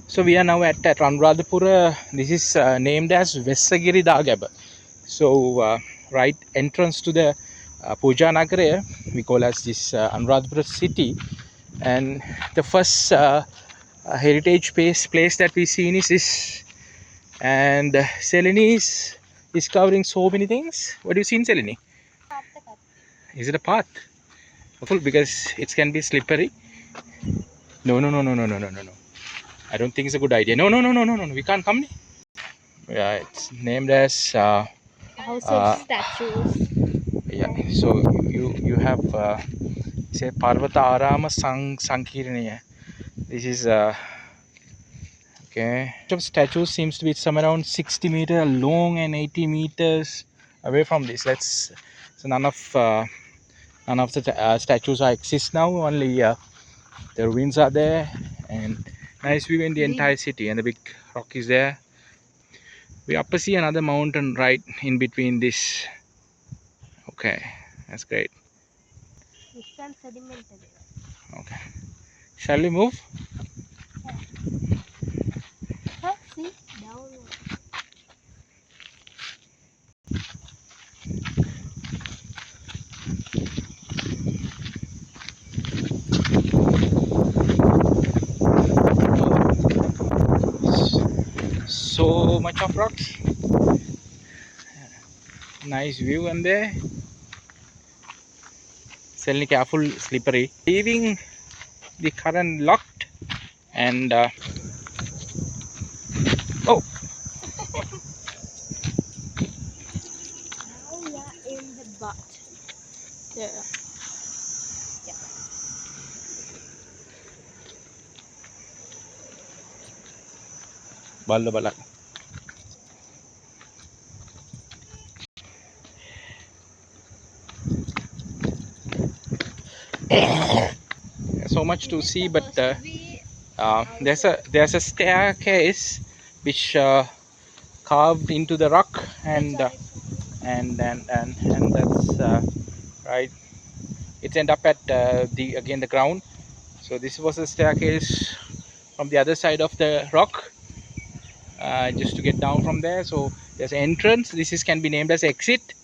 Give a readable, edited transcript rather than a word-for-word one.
So we are now at Anuradhapura. This is named as Vessagiri Dagaba. So right entrance to the Puja Nagaraya, we call as this Anuradhapura city. And the first heritage place that we seen is this. And Selene is covering so many things. What do you see in Selene? Is it a path? Careful, because it can be slippery. No, no, no, no, no, no, no, no, no. I don't think it's a good idea. No, no, no, no, no, no. We can't come. Yeah, it's named as House of Statues. yeah. So you have say Parvata Arama Sankiraniya. This is okay. The statue seems to be somewhere around 60 meters long and 80 meters away from this. Let's so none of the statues are exist now. Only the ruins are there, and nice view in the entire city, and the big rock is there. We upper see another mountain right in between this. Okay, that's great. Okay, shall we move? See, down. So much of rocks. Nice view in there. Certainly careful, slippery. Leaving the current locked and oh, Now we are in the butt. There. balla balla. So much to see, but there's a staircase which carved into the rock, and that's right. It end up at the ground. So this was a staircase from the other side of the rock, just to get down from there. So there's an entrance. This is can be named as exit,